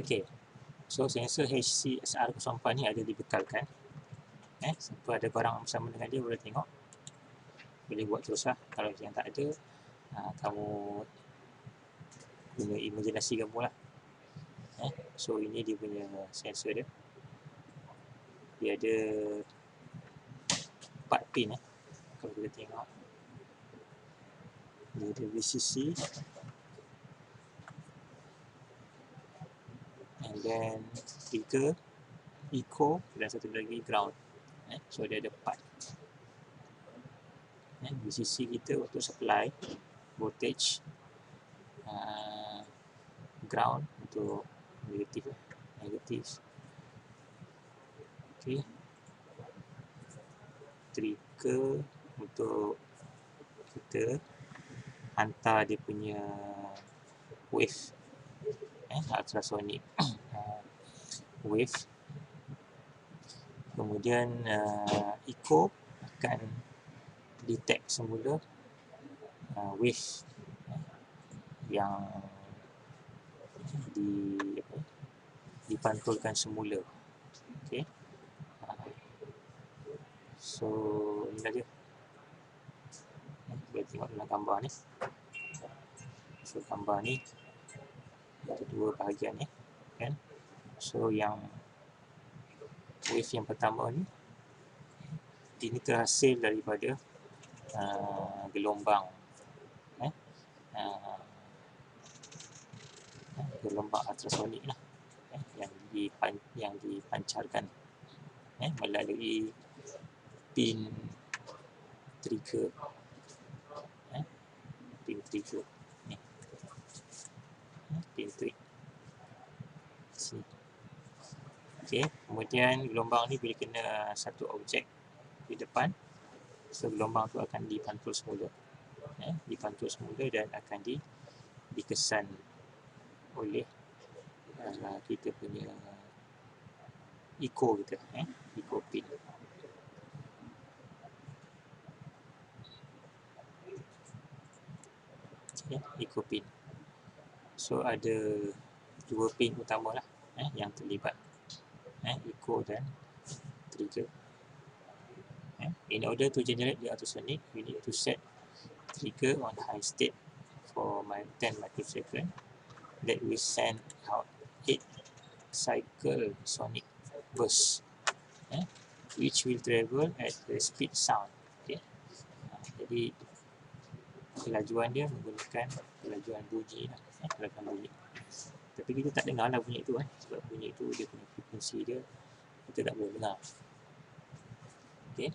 Okey. So sensor HCSR04 ni ada dibekalkan. Siapa ada barang bersama dengan dia boleh tengok. Boleh buat terus lah. Kalau yang tak ada, kamu guna imajinasi kamu lah. So ini dia punya sensor dia. Dia ada 4 pin. Kalau kita tengok, dia ada VCC, and then 3 eco dan satu lagi ground. So dia ada 4. VCC kita untuk supply voltage, ground untuk negatif. Okay. Trigger untuk kita hantar dia punya wave, ultrasonic wave. Kemudian eco akan detect semula wave yang dipantulkan semula. Okey. So inilah dia. Boleh tengok dalam gambar ni. So gambar ni ada 2 bahagian ni, kan. So yang wave yang pertama ni, ini terhasil daripada gelombang gelombang ultrasonik lah, yang dipancarkan melalui pin trigger, pin trigger ni, pin trigger sini. Okey, kemudian gelombang ni bila kena satu objek di depan, so gelombang tu akan dipantul semula, dan akan dikesan oleh kita punya eco kita, eco pin. Eco pin. So ada 2 pin utama lah yang terlibat, eco dan trigger. In order to generate the ultrasonic, we need to set trigger on high state for 10 microsecond. That will send out 8 cycle sonic burst, which will travel at the speed sound. Okay. Jadi kelajuan dia menggunakan kelajuan bunyi lah, kelajuan bunyi. Tapi kita tak dengar lah bunyi itu, sebab bunyi itu dia punya frekuensi dia kita tak boleh dengar. Okay.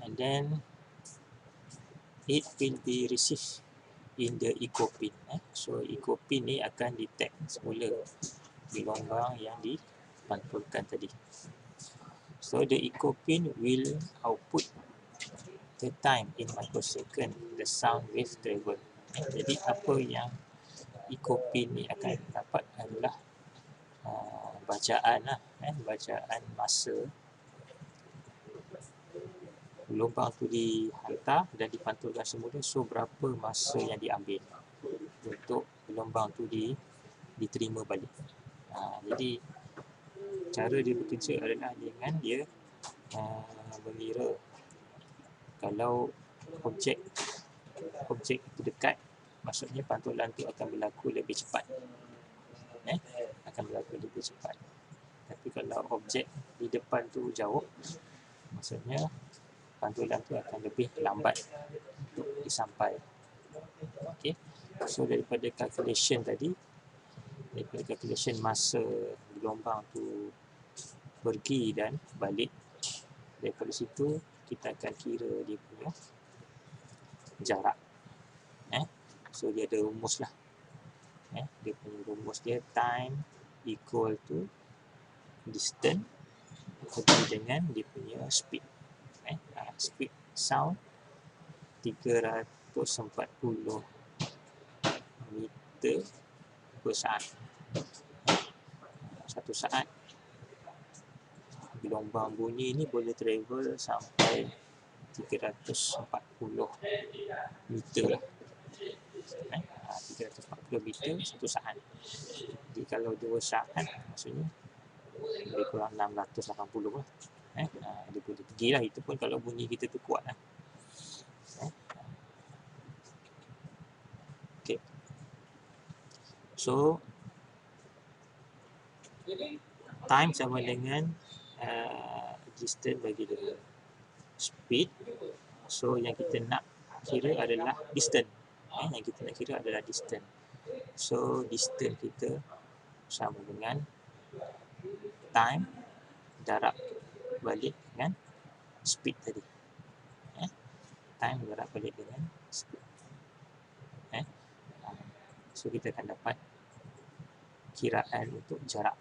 And then it will be received in the eco pin. So eco pin ni akan detect semula gelombang yang dipantulkan tadi. So the eco pin will output the time in microsecond the sound wave travel. Jadi apa yang eco pin ni akan dapat adalah bacaan lah, bacaan masa gelombang tu dihantar dan dipantulkan semula. So berapa masa yang diambil untuk gelombang tu diterima balik. Jadi cara dia bekerja adalah dengan dia mengira kalau objek itu dekat, maksudnya pantulan tu akan berlaku lebih cepat, Tapi kalau objek di depan tu jauh, maksudnya pantulan tu akan lebih lambat untuk disampai. Okey. So daripada calculation tadi, daripada calculation masa gelombang tu pergi dan balik, daripada situ kita akan kira dia punya jarak. So dia ada rumus lah. Dia punya rumus dia, time equal to distance dengan dia punya speed. Speed sound 340 meter per saat. Satu saat gelombang bunyi ni boleh travel sampai 340 meter lah. 340 meter satu saat. Jadi kalau dia rosak kan, maksudnya lebih kurang 680 lah. Dia boleh pergi lah, itu pun kalau bunyi kita tu kuat lah. Okay. So time sama dengan distance bagi dengan speed. So yang kita nak kira adalah distance. Yang kita nak kira adalah distance. So distance kita sama dengan time darab balik dengan speed tadi. Time darab balik dengan speed. So kita akan dapat kiraan untuk jarak.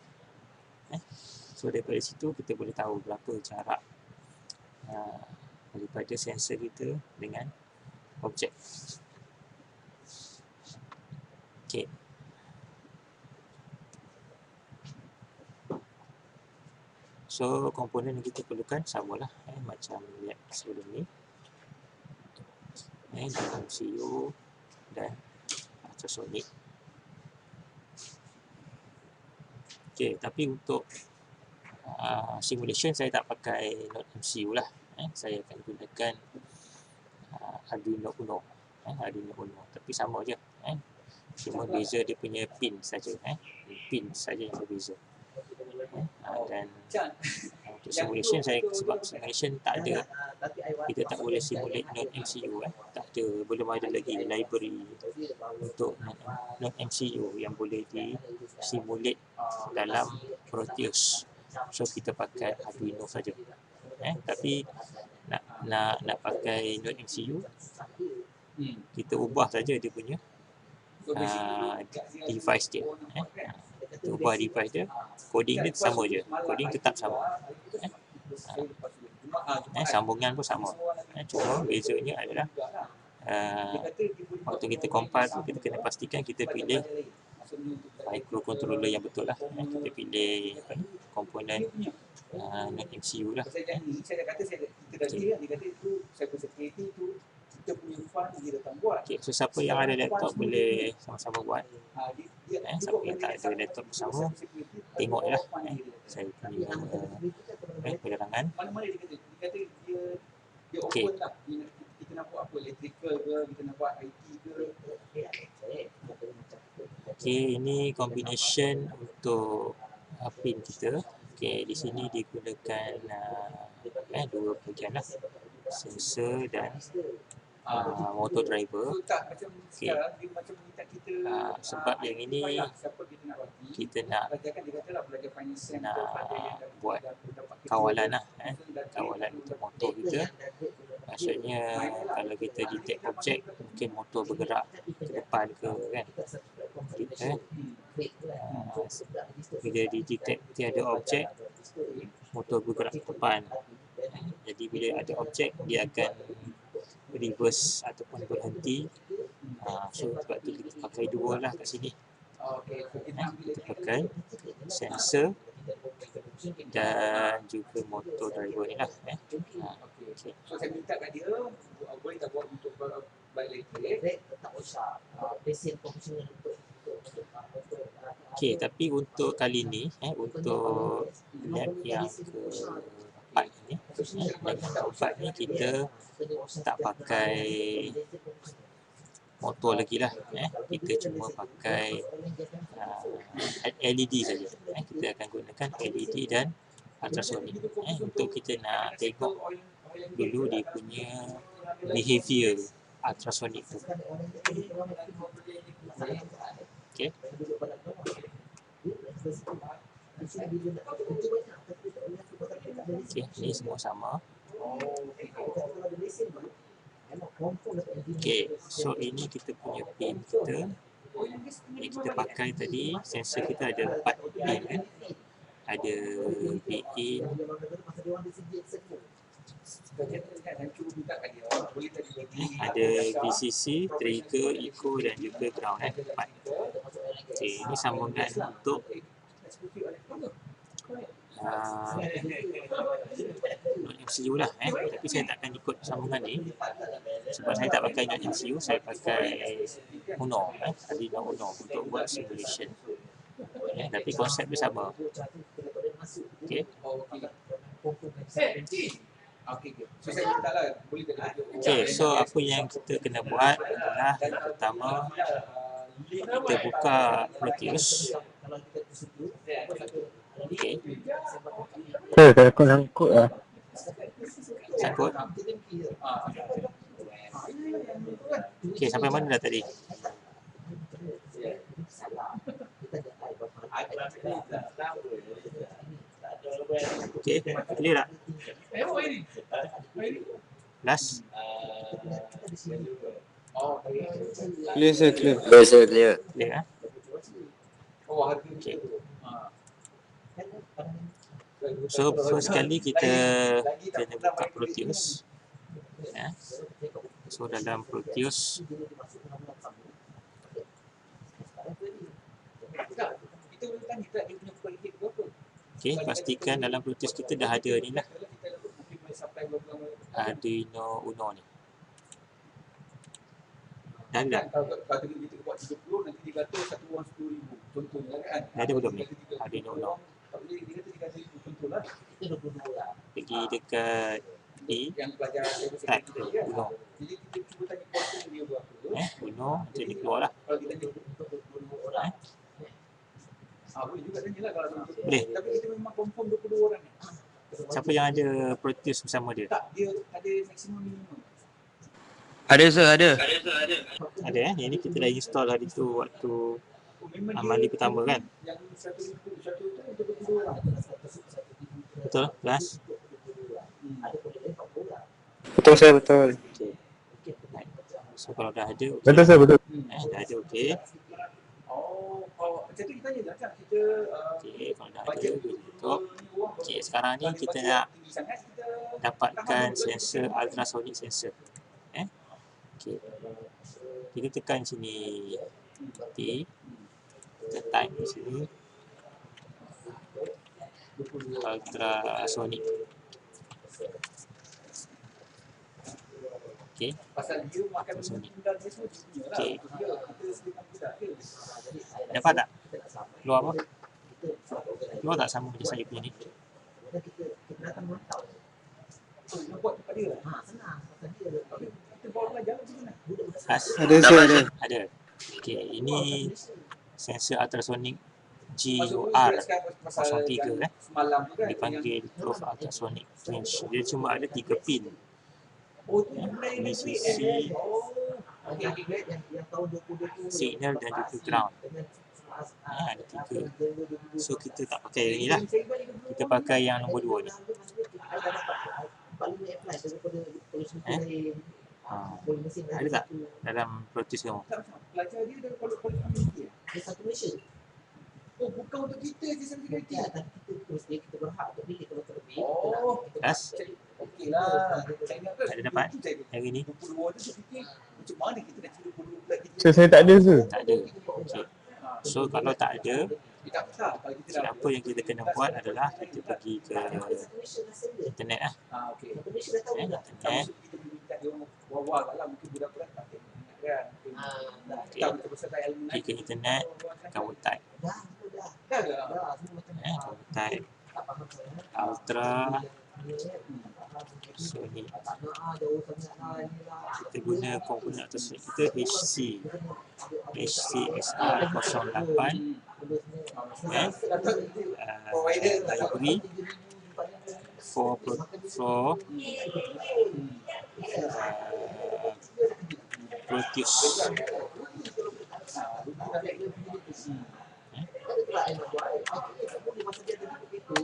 So daripada situ kita boleh tahu berapa jarak daripada sensor kita dengan objek. Okay. So komponen yang kita perlukan samalah macam lihat sebelum ni. MCU dan ultrasonic. Okay, tapi untuk simulation saya tak pakai Node MCU lah. Saya akan gunakan Arduino Uno. Arduino Uno, tapi sama je. Cuma beza dia punya pin saja. Pin saja yang berbeza. Dan untuk simulation sebab simulation tak ada, kita tak boleh simulate Node MCU. Tak ada, belum ada lagi library untuk Node MCU yang boleh disimulate dalam Proteus. So kita pakai Arduino saja. Tapi nak pakai Node MCU, kita ubah saja dia punya device dia. Kita ubah device dia, coding dia sama je, coding tetap sama. Sambungan pun sama. Cuma bezanya adalah waktu kita compile tu, kita kena pastikan kita pilih microcontroller yang betul lah. Kita pilih komponen Node MCU lah. Okay, so siapa yang ada laptop boleh sama-sama buat. Siapa yang tak ada laptop bersama, tengok lah saya punya penerangan. Okay. Okay, ini combination untuk pin kita. Okay, di sini digunakan dua bahagian lah, sensor dan motor driver. Okay. Sebab yang ini kita nak buat kawalan lah, kawalan untuk motor kita. Maksudnya kalau kita detect objek, mungkin motor bergerak ke depan ke kan. Bila detect tiada objek, motor bergerak ke depan. Jadi bila ada objek, dia akan reverse ataupun berhenti. So sebab tu kita pakai dua lah kat sini. Kita pakai sensor dan juga motor driver ni lah. Okay. So saya minta kat dia, boleh tak buat untuk balik elektrik, tak usah basic profesional untuk. Okay, tapi untuk kali ni, untuk lab yang keempat ni, lab yang keempat ni kita tak pakai motor lagi lah. Kita cuma pakai LED saja. Kita akan gunakan LED dan ultrasonic. Untuk kita nak tengok dulu dia punya behavior ultrasonic tu. Okay. Okay, ni semua sama. Okay, so ini kita punya pin kita. Yang kita pakai tadi, sensor kita ada 4 pin kan. Ada V-in, ada VCC, trigger, echo dan juga ground 4. Okay, ini sambungan untuk MCU lah. Tapi saya takkan ikut sambungan ni sebab saya tak pakai MCU, saya pakai Uno, Arduino Uno untuk buat simulation. Tapi konsep dia sama. Okey. Okey, so apa yang kita kena buat adalah yang pertama kita buka Proteus. Okey. Takut sangkut lah. Sangkut. Okey, sampai mana dah tadi? Okey, clear tak? Last. Clear sir, clear. Clear sir, clear. Clear eh? Okey. So first kali kita kena buka Proteus. Ya. So dalam Proteus okey, pastikan dalam Proteus kita dah ada ni lah, Arduino Uno ni. Dah ada? Dah ada belum ni? Arduino Uno. Pergi dekat D, type Uno. Uno, macam ni keluar lah. Boleh. Siapa yang ada Proteus bersama dia? Ada sir, ada. Ada Yang ni kita dah install hari tu waktu amali pertama kan? Betul? Kelas? Betul sir, betul. Okay. So kalau dah ada, okay. Betul sir, betul. Dah ada, okey. Okey, kalau dah ada, boleh tutup. Okey, sekarang ni kita nak dapatkan sensor ultrasonic sensor. Okey. Kita tekan sini T. Kita type di sini ultrasonic. Okey. Ultrasonic. Okey. Dapat tak? Keluar apa? Keluar tak sama macam saya punya ni? Ada sir, ada. Ada. Okey, ini sensor ultrasonic GUR 03 dipanggil Probe Ultrasonic Range. Dia cuma ada 3 pin. Ini sisi signal dan juga ground. Ada 3. So kita tak pakai yang ni lah. Kita pakai yang nombor 2 ni. Ada tak dalam Proteus kamu? Bukan untuk kita je security. Kita berhak untuk pilih kalau terlebih. Kas? Okeylah. Ada dapat yang ini? Macam mana kita nak cari 22 pula kita? Sir, saya tak ada sir. Tak ada. Okey. So kalau tak ada, apa yang kita kena buat adalah kita pergi ke internet lah. Internet. Pergi ke internet, kamu type. Kamu type Ultra Sonic. Kita guna komponen atas kita HCSR08 library for Proteus.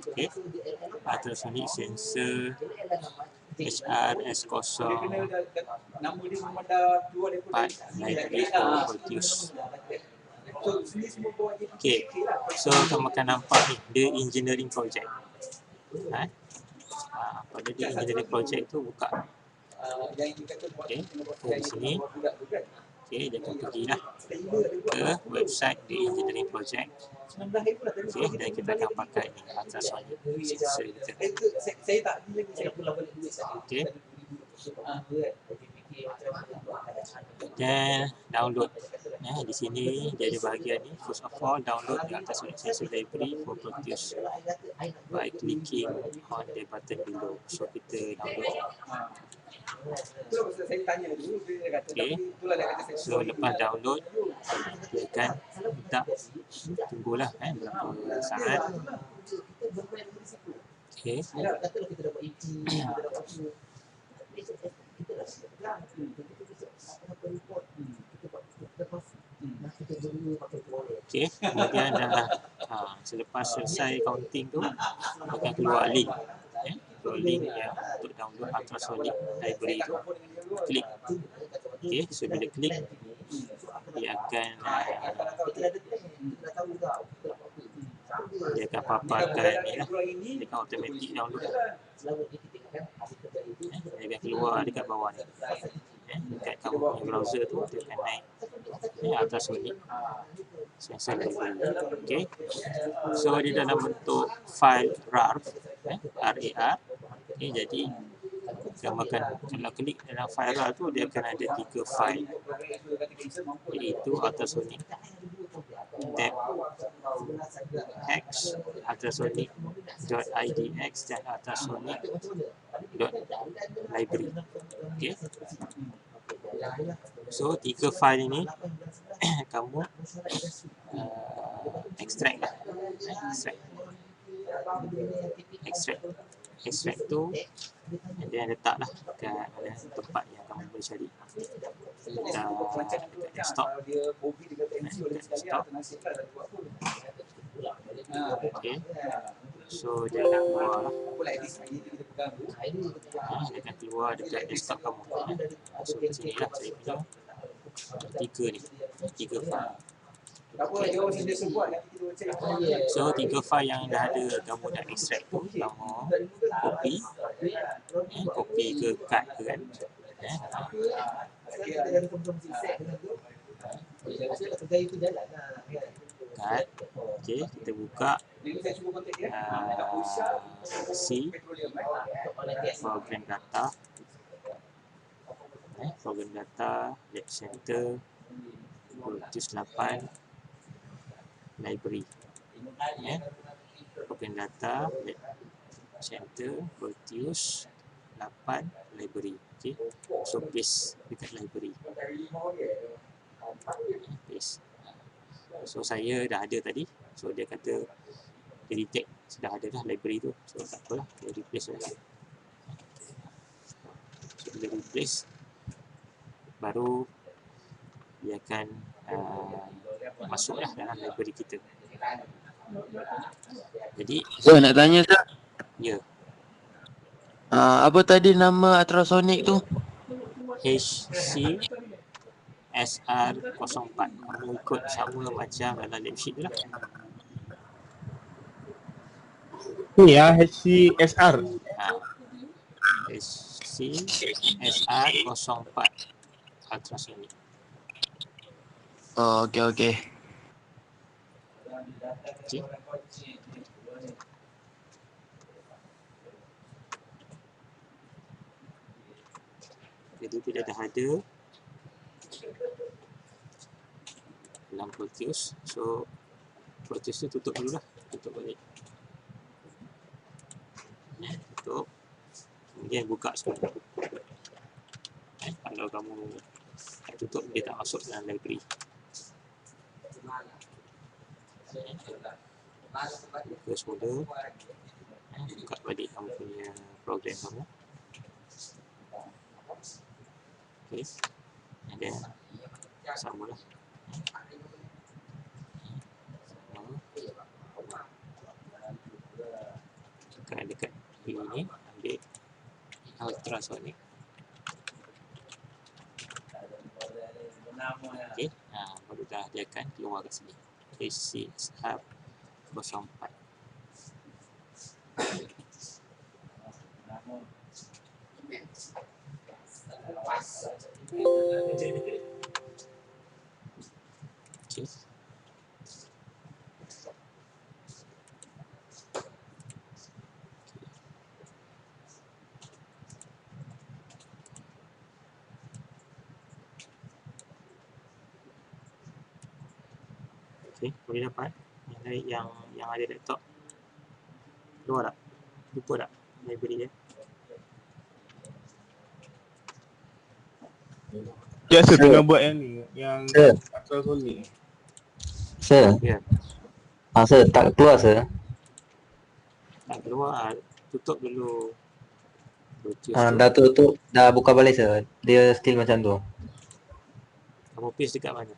Okay. Ultrasonic sensor HRS04 library for Proteus. Okay, so kamu akan nampak ni, dia engineering project. Pada dia engineering project tu buka. Okay, di sini. Okay, dia akan pergilah ke website di engineering project. Okay, dan kita akan pakai ni ultrasonic sensor kita. Okay, dan download Di sini dia ada bahagian ni. First of all, download the ultrasonic sensor library for Proteus by clicking on the button below. So kita download. Okay. So lepas download, dia akan minta tunggulah berapa saat. Okay. Okay, kemudian dah selepas selesai counting tu akan keluar link, link yang untuk download ultrasonic library tu. Klik. Okay, so bila klik dia akan paparkan ni lah, dia akan automatic download. Dia akan keluar dekat bawah ni. Dekat kamu punya browser tu dia akan naik ultrasonic sensor library. Okay, so dia dalam bentuk file RAR, RAR. Okay, jadi kamu akan, kalau klik dalam file RAR tu, dia akan ada 3 file, iaitu ultrasonic tab x, ultrasonic.idx dan ultrasonic.library. Okay, so 3 file ini kamu extract lah, extract tu dia letak lah kat tempat yang kamu boleh cari, dekat desktop. Okay, so dia akan keluar lah, dia akan keluar dekat desktop kamu. So kat sini lah saya punya 3 ni, 3 file. Okay. So 3 file yang dah ada kamu dah extract tu, kamu copy ke card ke kan, card. Okay, kita buka C program data, program data lab center Proteus 8 library, program data lab center Proteus 8 library. Okay, so paste dekat library, paste. So saya dah ada tadi, so dia kata dia detect sudah ada dah library tu, so tak apalah, dia replace lah. So bila replace, baru dia akan masuklah dalam library kita. Jadi So nak tanya Sir, ya, apa tadi nama ultrasonic tu? HC SR04. Kamu ikut sama macam dalam lab sheet tu lah. Ni ya, HCSR. HC SR04 ultrasonic. Oh, okey. Okay. Jadi bila dah ada dalam Proteus, so Proteus tu tutup dulu lah, tutup balik, tutup, kemudian buka semua. Kalau kamu tak tutup, dia tak masuk dalam library. Buka semula, buka balik kamu punya program kamu. Okay, and then samalah, tekan dekat ini, ambil ultrasonic. Okay, baru dah dia akan keluar kat sini, HCSR 04. Okay. Okay, boleh dapat yang ada laptop. Keluar tak? Lupa tak? Library dia. Biasa Sir. tengah buat yang ni, yang Sir. ultrasonic. Sir. Ya, Sir, tak keluar sir. tak keluar. Tutup dulu. Bluetooth tu. Dah tutup, dah buka balik sir. Dia still macam tu. Kamu paste dekat mana?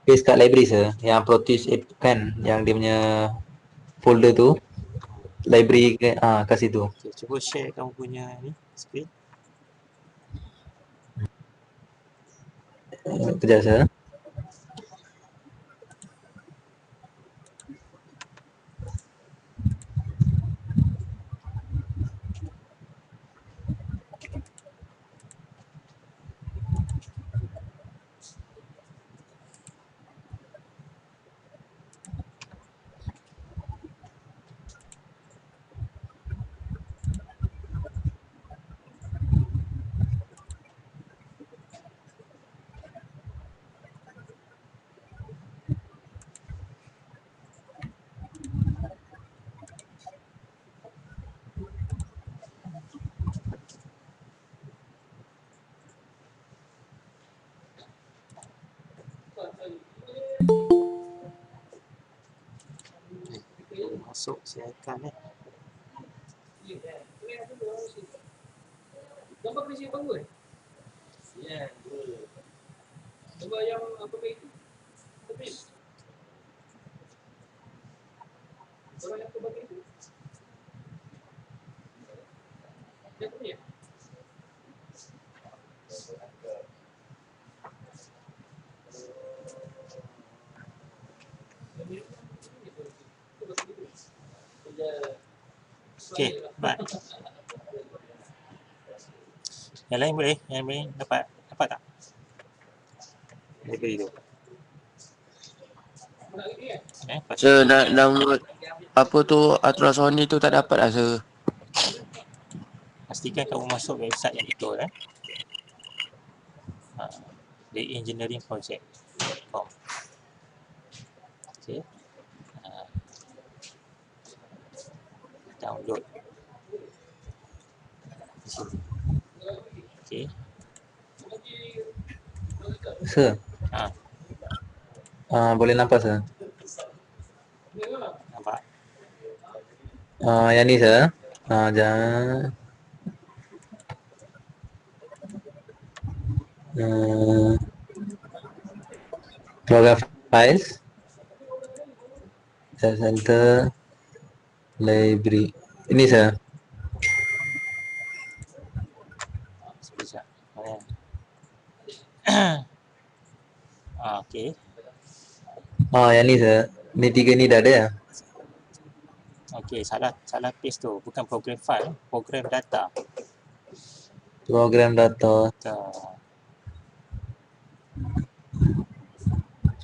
Paste kat library sir. Yang Proteus kan, yang dia punya folder tu. Library kat situ. Okay, cuba share kamu punya ni screen. Kejap sir. Masuk silakan Gambar presiden bagus. Ya. Gambar yang apa itu? Tapi gambar yang apa itu? Yang punya. Okay, baik. Yang lain boleh? Yang lain dapat tak? Library tu. Pasal Sir, nak download apa tu ultrasonic tu tak dapat lah sir. pastikan kamu masuk website yang betul The Engineering Project.com. Okay. Download di sini. Okay. Sir. Boleh nampak sir. Nampak? Yang ni sir. Jangan. Program files. Center. Library. Ini sir. Sekejap. Okay. Yang ni sir. Ni 3 ni dah ada ya. Okay, salah paste tu. Bukan program file, program data. Program data.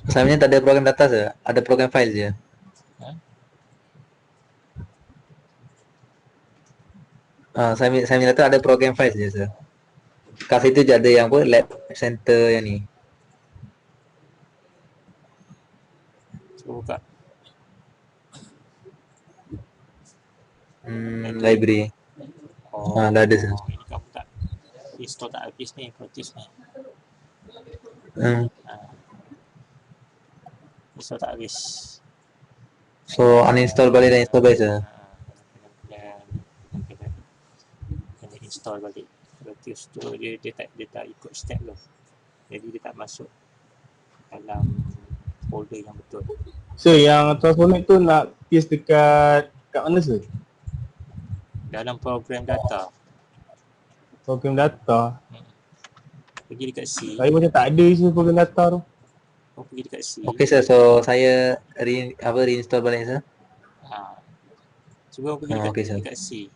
Sebenarnya tak ada program data sir. Ada program file je. Saya punya data ada program file je sir. Kat situ je ada yang apa, lab center yang ni. Cuba buka. Library. Dah ada sir. Ini kamu tak install tak habis ni, Proteus ni. Install tak habis. So uninstall balik dan install balik sir. Kena install balik. Proteus tu dia tak ikut step tu. Jadi dia tak masuk dalam folder yang betul. So yang ultrasonic tu nak paste dekat mana sir? Dalam program data. Program data. Pergi dekat C. Saya macam tak ada sir program data tu. Pergi dekat C. Okay sir, so saya reinstall balik sir. Cuba pergi dekat C.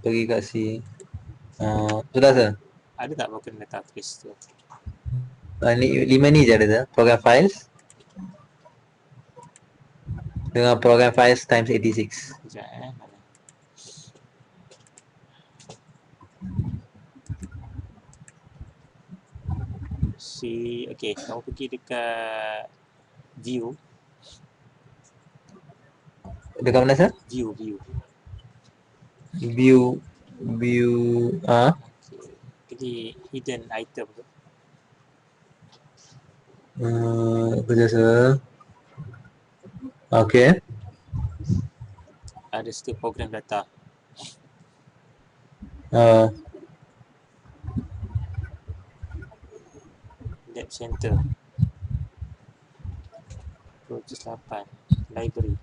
Pergi kat C. Sudah sir. Ada tak program data trace tu? Ni 5 ni je ada sir. Program files. Dengan program files times 86. Sekejap mana? Okey, kamu pergi dekat view, Dekat mana sir? view. View ah Okey. Pilih hidden item tu. kerja sir. Okay. Ada situ program data. Lab center. Project 8. Library.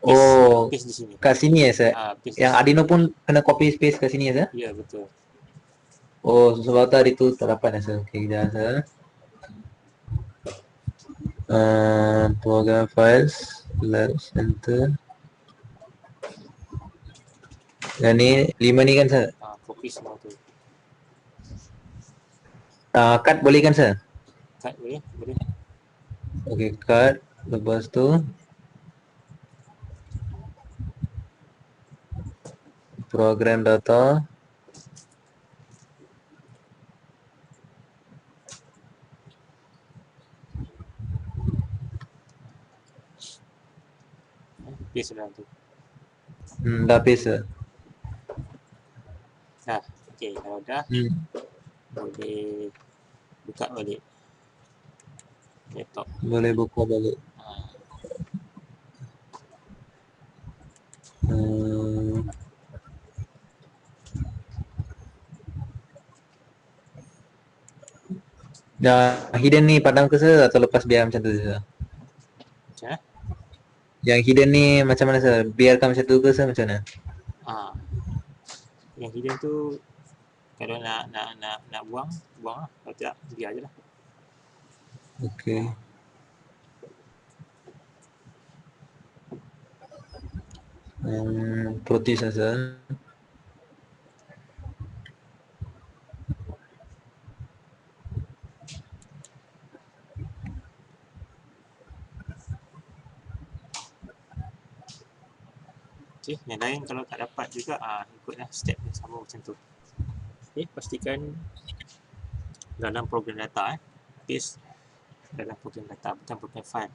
Oh, Paste di sini. kat sini ya sir. Paste Yang di sini. Adino pun kena copy paste kat sini ya sir. Ya, betul. Oh, sebab tadi tu tak dapat ya sir. Okay, kejap sir. Program files, lab center. Yang ni 5 ni kan sir. Copy semua tu. Cut boleh kan sir? Cut boleh? Boleh. Okay, cut. Lepas tu program data. Paste dalam tu. Dah paste sir. Dah. Okey, kalau dah boleh buka balik laptop. Boleh buka balik. Hidden ni padam ke sir atau lepas biar macam tu sir? Macam mana? Yang hidden ni macam mana sir? Biarkan macam tu ke sir macam mana? Yang hidden tu kalau nak buang lah. Kalau tidak, biar je lah. Okay. Protis lah sir. Okay, yang lain kalau tak dapat juga ikutlah step yang sama macam tu. Okay, pastikan dalam program data paste dalam program data, bukan program file.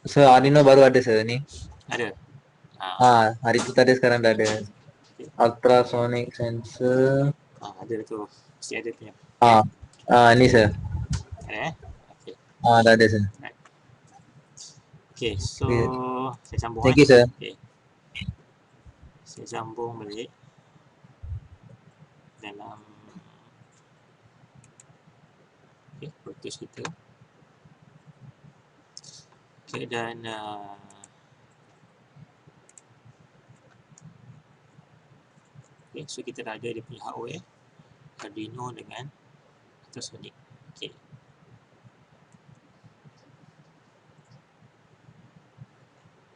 Sir, Arduino baru ada sir ni. Ada? Hari tu tadi sekarang dah ada. Ultrasonic sensor. Ada tu. Mesti ada punya. Ni sir. Ada Okay. Dah ada sir. Okay, so saya sambung. Thank you sir. Okay. Saya sambung balik dalam proses kita. Okay, dan so kita dah ada dia punya hardware Arduino dengan ultrasonic. Okay.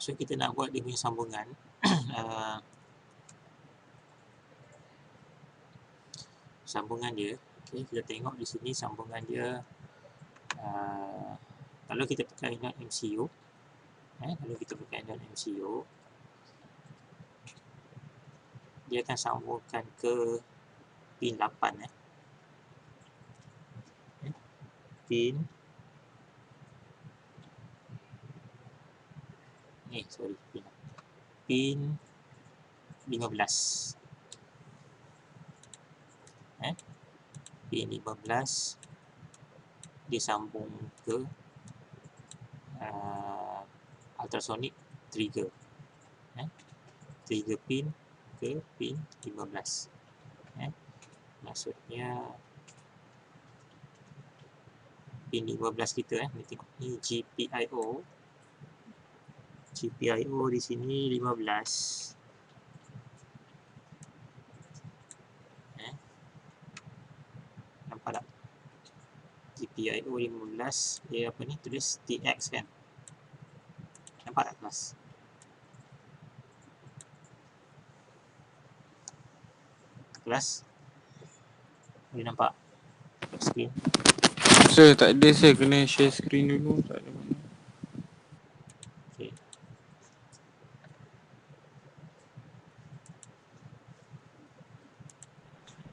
So kita nak buat dia punya sambungan. Sambungan dia, okay, kita tengok di sini sambungan dia. Kalau kita pakai not MCU, dia akan sambungkan ke pin 8 pin pin 15. Pin 15 disambung ke ultrasonic trigger. Trigger pin ke pin 15. Maksudnya pin 15 kita ni tengok ni GPIO. GPIO di sini 15. Nampak tak? GPIO 15 dia apa ni, tulis TX kan. Nampak tak kelas? Kelas? Boleh nampak screen? Sir, tak ada sir, kena share screen dulu. Tak ada mana.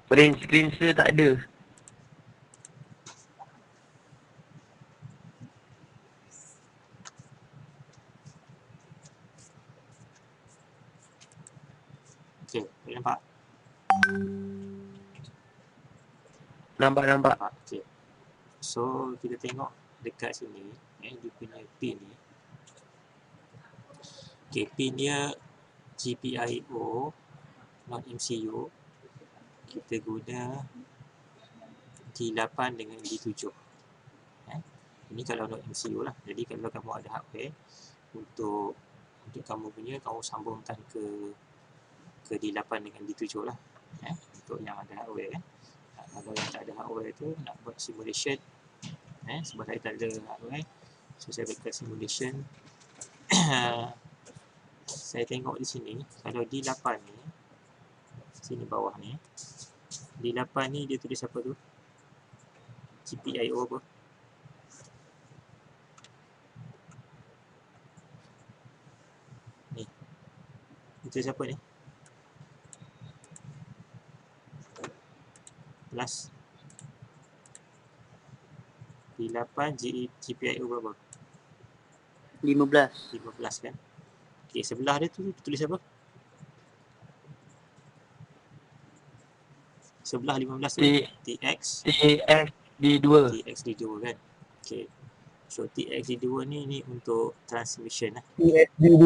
Print screen saya tak ada. Okey, boleh nampak? Nampak. Nampak. Okey. So kita tengok dekat sini, dia punya pin ni. Okey, pin dia GPIO not MCU. Kita guna D8 dengan D7. Ini kalau not MCU lah. Jadi kalau kamu ada hardware untuk kamu punya, kamu sambungkan ke D8 dengan D7 lah. Untuk yang ada hardware kan. Kalau yang tak ada hardware tu nak buat simulation, sebab saya tak ada hardware, so saya buat simulation. Saya tengok di sini, kalau D8 ni, sini bawah ni, D8 ni dia tulis apa tu? GPIO apa? Ni. Dia tulis apa ni? Plus D8 GPIO berapa? 15. 15 kan? Okey, sebelah dia tu tulis apa? Sebelah 15 tu TX TXD2. TXD2 kan? Okey. So TXD2 ni untuk transmission lah. TXD2.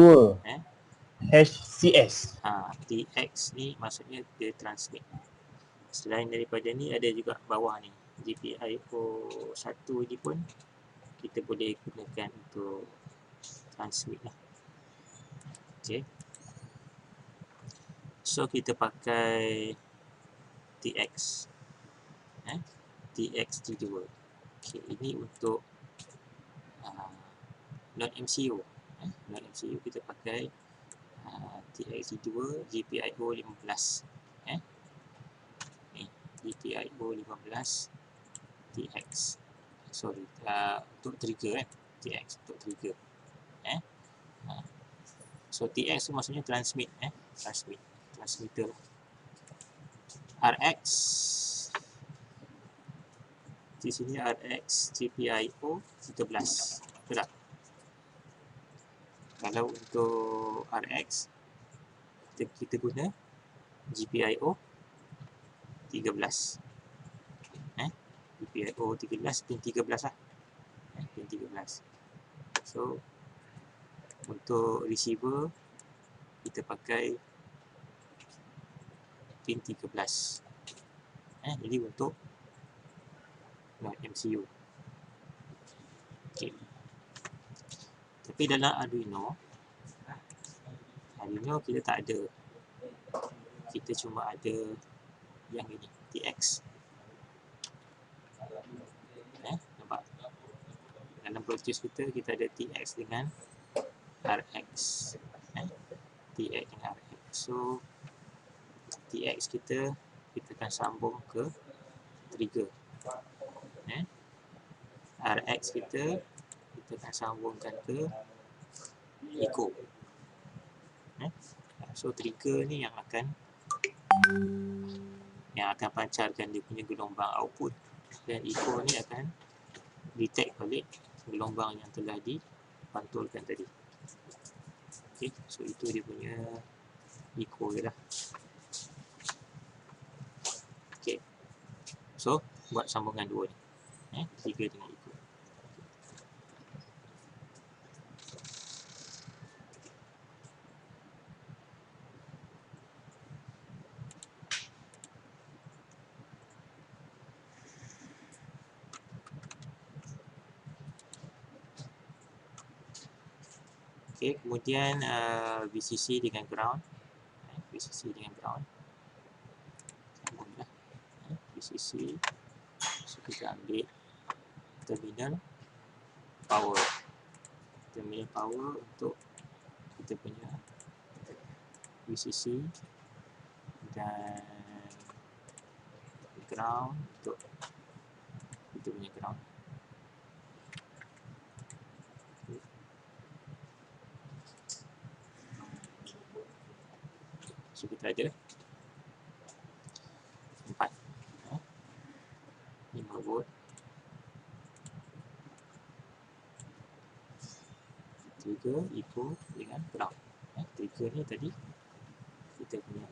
HCS. TX ni maksudnya dia transmit. Selain daripada ni ada juga bawah ni GPIO 1 ni pun kita boleh gunakan untuk transmit lah. Okay. So kita pakai TX TXD2. Okay, ini untuk non MCU. Non MCU kita pakai TXD2 GPIO 15. GPIO 15 TX. Sorry, untuk trigger TX untuk trigger. So TX tu maksudnya transmit, transmitter. RX di sini RX GPIO 13. Betul tak? Kalau untuk RX kita guna GPIO 13. GPIO 13 pin 13 lah. Pin 13. So untuk receiver kita pakai pin 13. Jadi untuk MCU. Okay. Tapi dalam Arduino kita tak ada. Kita cuma ada yang ini, TX. Nampak? Dalam Bluetooth kita ada TX dengan RX. TX dengan RX. So TX kita akan sambung ke trigger. RX kita akan sambungkan ke echo. So trigger ni yang akan pancarkan dia punya gelombang output, dan echo ni akan detect balik gelombang yang telah dipantulkan tadi. Okay, so itu dia punya echo je lah. Okay, so buat sambungan dua ni, trigger dengan echo. Okay, kemudian VCC dengan ground. VCC dengan ground. Sambunglah. VCC. So kita ambil terminal power. Terminal power untuk kita punya VCC, dan ground untuk kita punya ground. So kita ada 4. trigger echo dengan ground. Trigger ni tadi kita punya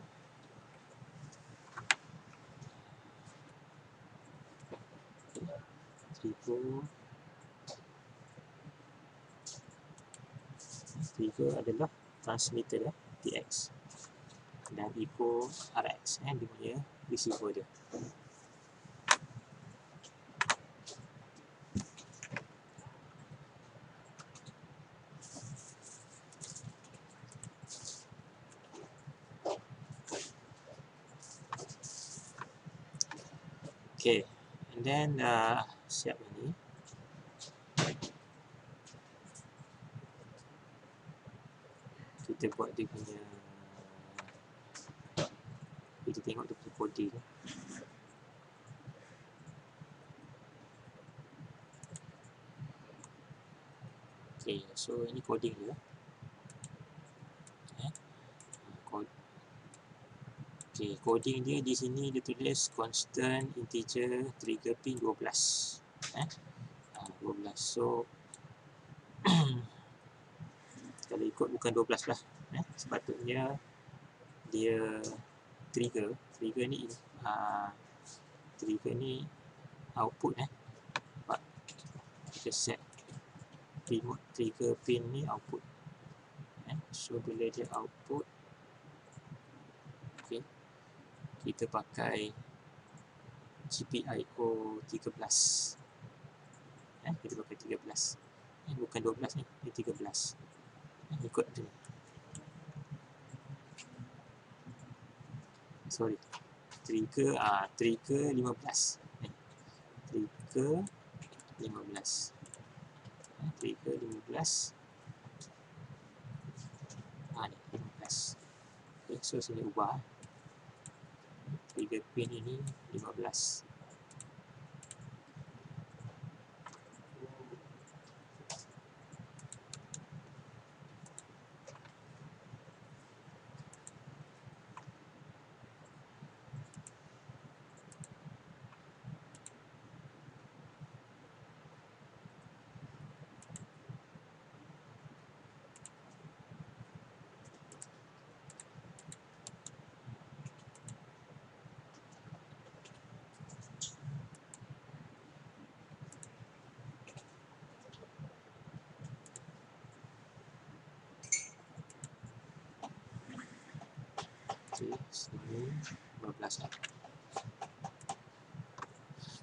trigger adalah transmitter TX dan echo RX dia punya receiver dia. Okay, and then siap ini. Kita buat dia punya, kita tengok dia punya coding. Okay, so ini coding dia. Okay, coding dia di sini dia tulis constant integer trigger pin 12. 12. So kalau ikut bukan 12 lah. Sepatutnya dia trigger ni trigger ni output sebab kita set remote trigger pin ni output. So bila dia output, okay, kita pakai GPIO 13. Kita pakai 13. Bukan 12 ni, ini 13. Ikut tu. Sorry. Trigger 15. Trigger 15. Trigger 15. Ni 15. Okay, so sini ubah. Trigger pin ini 15. Sini 12 lah.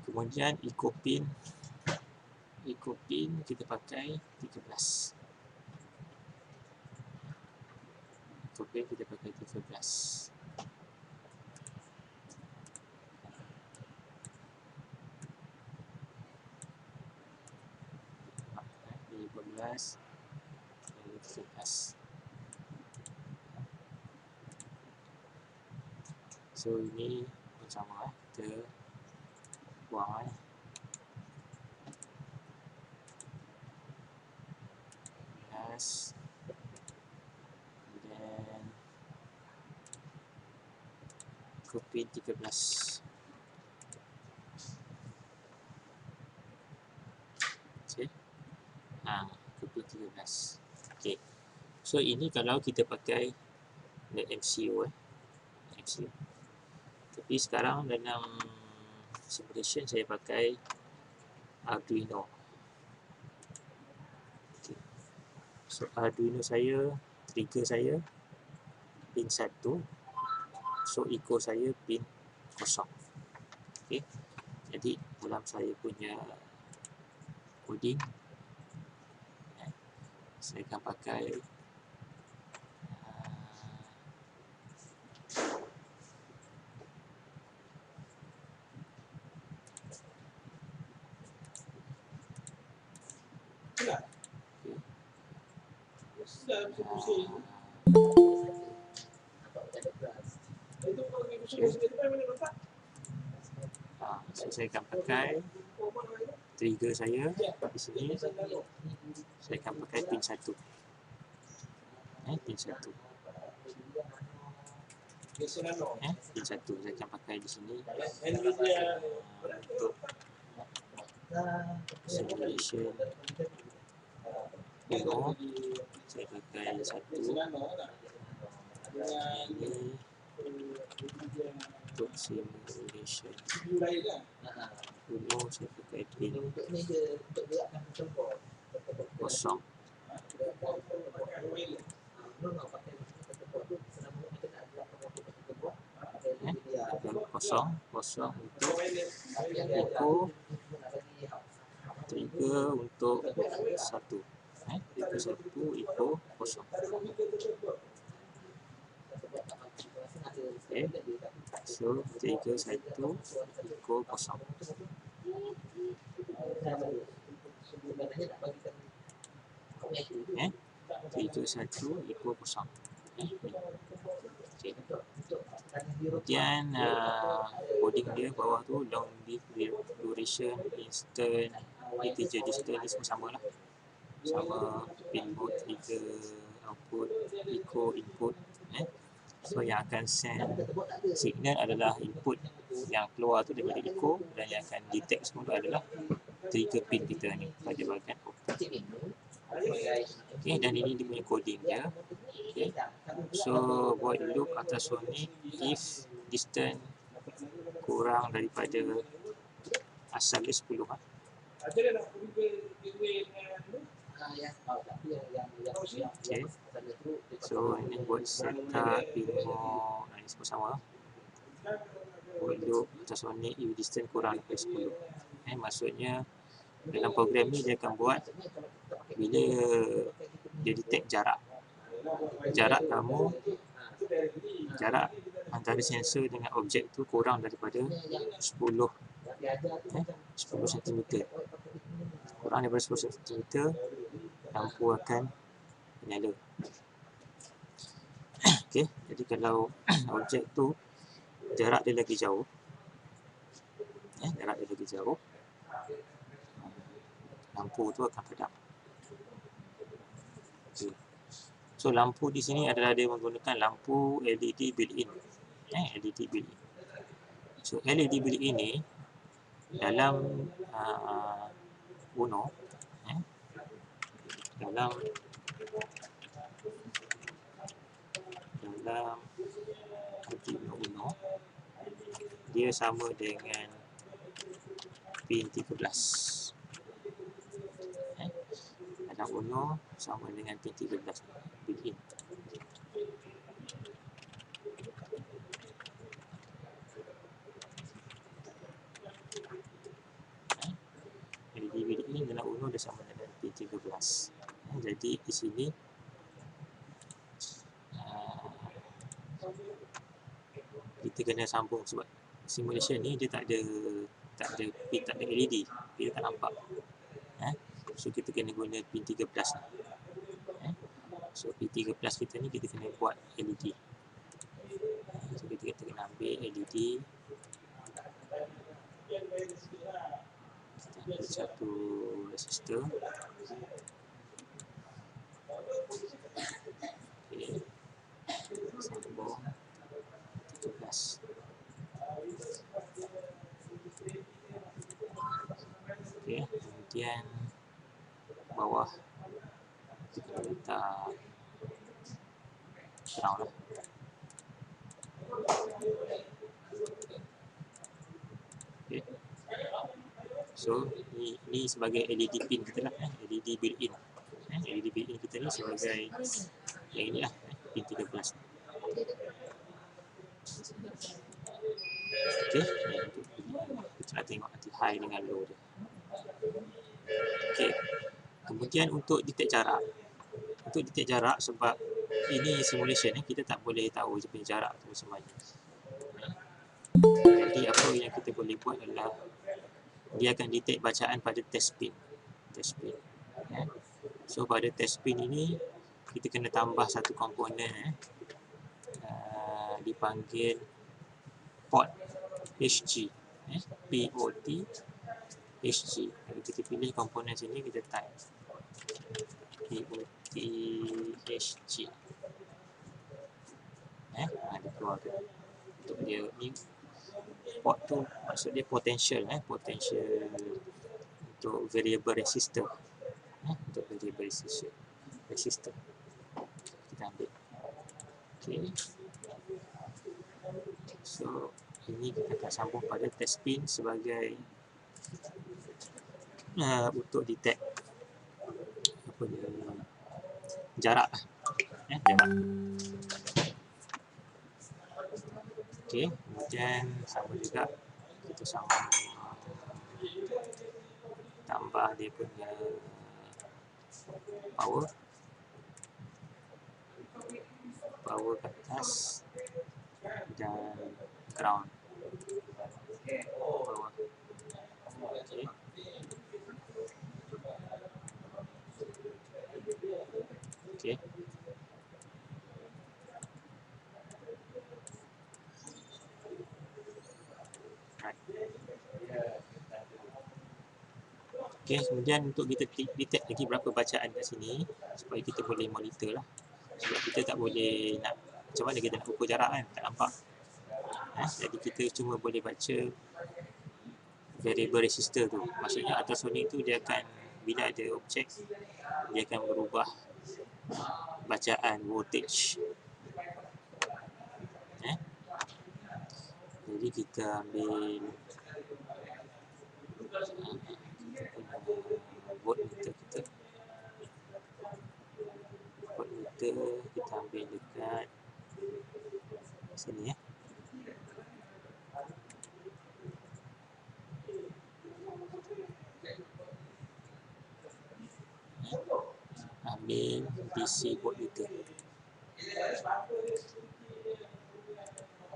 Kemudian echo pin kita pakai 13. Echo pin kita pakai 13. Ini 12. Ini 13. So ini pun sama kita buang plus, then copy 13. Okay. Copy 13. Okay. So ini kalau kita pakai MCU MCU. Tapi sekarang dalam simulation saya pakai Arduino. Okay. So Arduino saya, trigger saya pin 1. So echo saya pin 0. Okay. Jadi dalam saya punya coding, saya akan pakai so saya akan pakai trigger saya di sini. Saya akan pakai pin 1. Pin 1. Pin 1 saya akan pakai di sini untuk simulation Uno. saya pakai 1. Ini untuk simulation. Dulu saya pakai pin kosong. Kosong untuk echo, trigger untuk 1. Trigger 1, echo kosong. Okay. So trigger 1, echo kosong. Trigger 1, echo kosong. Okay. Kemudian coding dia bawah tu long duration, instant, integer distance ni semua sama lah. Sama pin mode, trigger, output, echo, input. So yang akan send signal adalah input yang keluar tu daripada echo, dan yang akan detect semua tu adalah trigger pin kita ni pada bahagian output. Okay, dan ini dia punya coding dia. Okay. So void loop ultrasonic if distance kurang daripada asal dia 10 lah. Okay. So ini buat setup pimo, ini semua sama. Void loop ultrasonic if distance kurang daripada 10. Maksudnya dalam program ni dia akan buat bila dia detect jarak antara sensor dengan objek tu kurang daripada 10 cm. Kurang daripada 10 cm, lampu akan menyala. Okey, jadi kalau objek tu jarak dia lagi jauh, lampu tu akan padam. Okay. So lampu di sini adalah dia menggunakan lampu LED built-in. LED built-in. So LED built-in ni dalam Uno, dalam Arduino Uno, dia sama dengan pin 13. Dalam Uno sama dengan pin 13 built-in. LED built-in dalam Uno dia sama dengan pin 13. Jadi di sini kita kena sambung sebab simulation ni dia tak ada LED, dia tak nampak. So kita kena guna pin 13 ni. So pin 13 kita ni kita kena buat LED. So kita kena ambil LED, kita ambil satu resistor. Okay. Sambung 13. Okay. Kemudian bawah kita letak ground lah. Okay. So ni sebagai LED pin kita lah, LED built-in. LED built-in kita ni sebagai yang ini lah, pin 13. Okay, kita nak tengok nanti high dengan low dia. Okay, kemudian untuk detect jarak, sebab ini simulation kita tak boleh tahu je punya jarak tu macam mana. Jadi apa yang kita boleh buat adalah dia akan detect bacaan pada test pin. So pada test pin ini kita kena tambah satu komponen dipanggil port HG, POT HG. Kalau kita pilih komponen sini, kita type POT HG. Dia keluar tu. Untuk dia ni port tu maksud dia potential, potential untuk variable resistor. Untuk variable resistor. Okay. So ini kita akan sambung pada test pin sebagai untuk detect apa dia, jarak jarak. Okey, kemudian sama juga kita sambung tambah dia punya power ke atas dan ground bawah. Okey. Okey. Okey, kemudian untuk kita detect lagi berapa bacaan kat sini supaya kita boleh monitor lah. Sebab kita tak boleh nak macam mana kita nak ukur jarak kan, tak nampak. Jadi kita cuma boleh baca variable resistor tu. Maksudnya ultrasonic tu dia akan, bila ada objek, dia akan berubah bacaan voltage. Jadi kita ambil voltmeter kita. Voltmeter kita ambil dekat sini ya. Ambil DC voltmeter.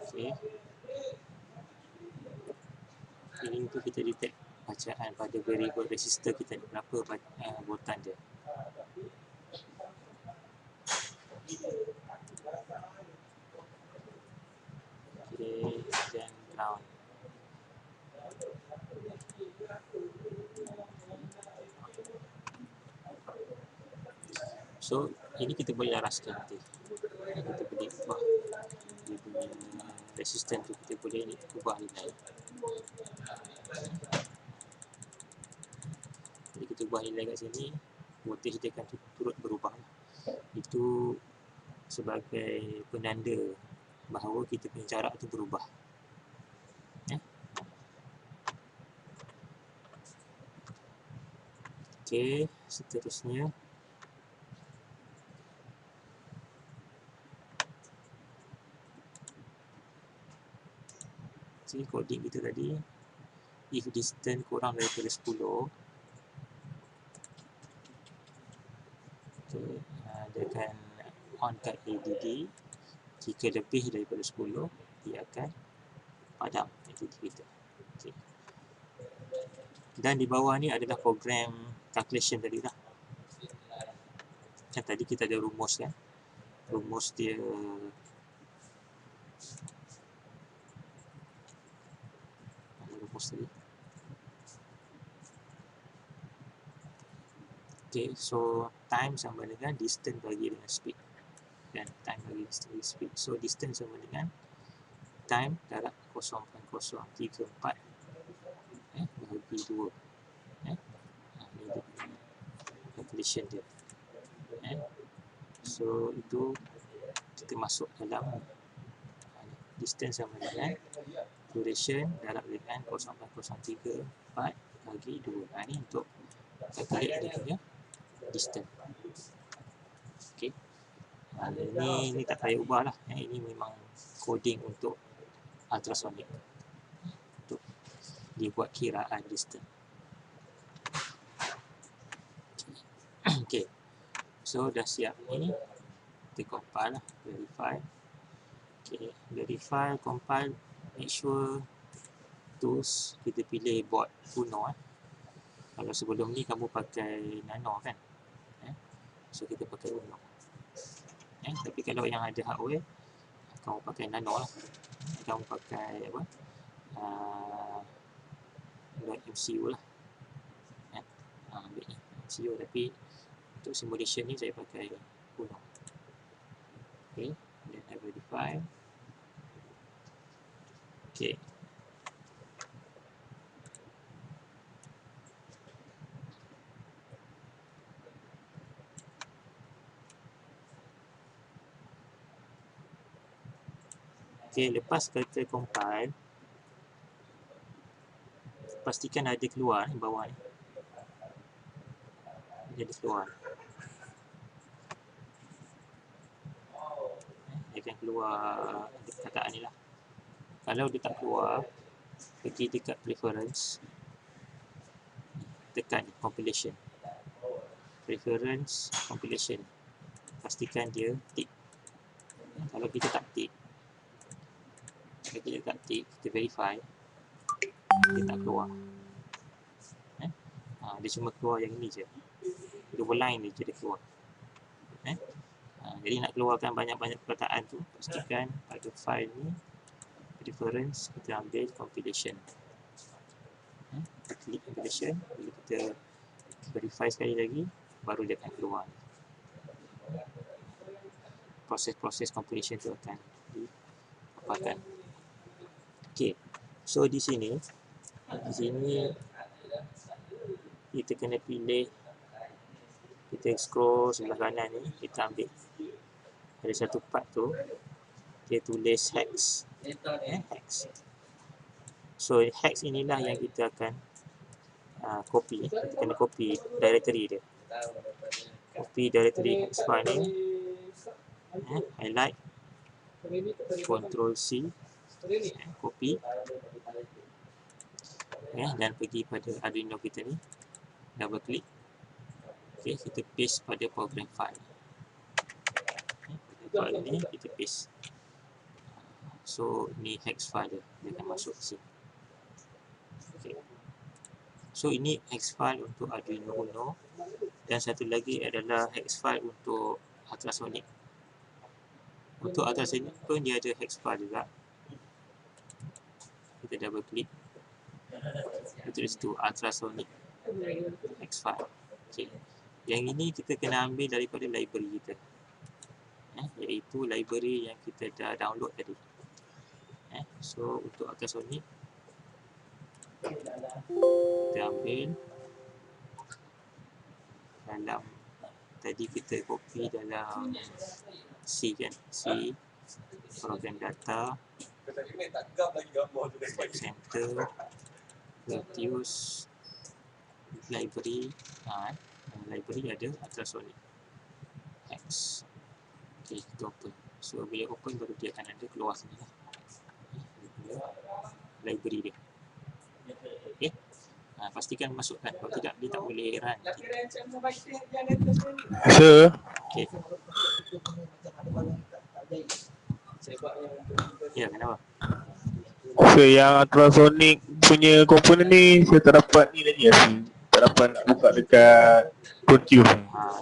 Okey. Ini tu kita detect bacaan pada variable resistor kita ni, berapa voltan dia. Okey, dan ground. So, ini kita boleh laraskan nanti. Kita boleh ubah dia punya resistance tu, kita boleh ubah nilai. Jadi kita ubah nilai kat sini, voltage dia akan turut berubah. Itu sebagai penanda bahawa kita punya jarak tu berubah. Okey, seterusnya coding kita tadi, if distance kurang daripada 10, okay, dia akan on kat ADD. Jika lebih daripada 10, dia akan padam ADD kita. Okay. Dan di bawah ni adalah program calculation tadi lah. Kan tadi kita ada rumus kan, rumus dia tadi. Okay, so time sama dengan distance bagi dengan speed. Dan time bagi distance bagi speed. So distance sama dengan time darab 0.034 bagi 2. Ini dia calculation dia. So itu kita masuk dalam distance sama dengan duration darab dengan 0.034 bagi 2. Ini untuk calculate dia punya distance. Okey. Ini tak payah ubah lah. Ini memang coding untuk ultrasonic, untuk dibuat kiraan distance. Okey. So dah siap ni, kita compile lah, verify. Okey, verify, compile, make sure tools kita pilih board Uno. Kalau sebelum ni kamu pakai Nano kan, so kita pakai Uno. Tapi kalau yang ada hardware, kamu pakai Nano lah. Kamu pakai apa, MCU lah. Ambil ni MCU, tapi untuk simulation ni saya pakai Uno. Okay, then I verify. Okay. Okey, lepas kita compile, pastikan ada keluar ni bawah ni. Jadi keluar. Dia akan keluar perkataan ni lah. Kalau dia tak keluar, pergi dekat preference, tekan compilation. Preference compilation. Pastikan dia tick. Kalau kita tak tick, kita verify, dia tak keluar. Dia cuma keluar yang ini je. Dua line ni je dia keluar. Jadi nak keluarkan banyak-banyak perkataan tu, pastikan pada file ni preference, kita ambil compilation. Kita klik compilation, bila kita verify sekali lagi, baru dia akan keluar. Proses-proses compilation tu akan dipaparkan. Okey, so di sini kita kena pilih, kita scroll sebelah kanan ni, kita ambil ada satu part tu, dia tulis hex. Hex. So hex inilah yang kita akan copy. Kita kena copy directory dia. Copy directory hex file ni. Highlight, Ctrl C, copy. Dan pergi pada Arduino kita ni, double click. Okey, kita paste pada program file. File ni kita paste. So ni hex file dia akan masuk ke sini. Okay. So ini hex file untuk Arduino Uno, dan satu lagi adalah hex file untuk ultrasonic. Untuk ultrasonic pun dia ada hex file juga. Kita double click, kita tulis tu ultrasonic hex file. Okay. Yang ini kita kena ambil daripada library kita, iaitu library yang kita dah download tadi. So untuk ultrasonic, kita ambil dalam, tadi kita copy dalam C kan, C, program data, center, Proteus, library. Library ada ultrasonic X. Okay, kita open. So bila open baru dia akan ada keluar sini lah. Library dia. Okay. Pastikan masukkan, kalau tidak dia tak boleh run. Sir, Okay. Ya, kenapa? sir, yang ultrasonic punya komponen ni saya tak dapat ni lagi ya, sir. Tak dapat nak buka dekat Proteus.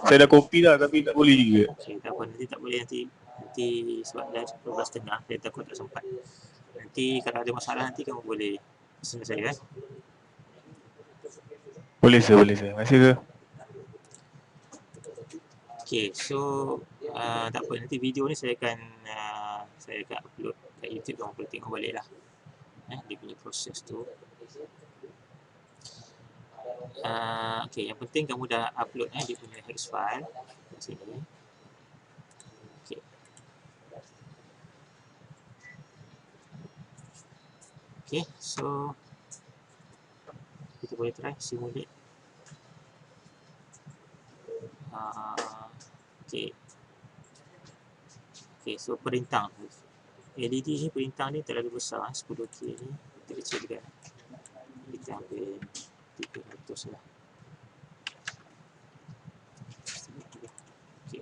Saya dah copy dah tapi tak boleh juga. Okay, tak apa, nanti tak boleh, nanti sebab dah 12.30, saya takut tak sempat. Nanti kalau ada masalah nanti kamu boleh pesan saya kan. Boleh sir, boleh sir. Terima kasih sir. Okay, so tak apa, nanti video ni saya akan upload kat YouTube, kamu boleh tengok balik lah dia punya proses tu. Okay, yang penting kamu dah upload dia punya hex file kat sini. Okay. Okay, so kita boleh try simulate. Okay. Okay, so perintah LED ni, perintah ni terlalu besar, 10K ni kita kecilkan. Kita ambil 300 lah. Okay.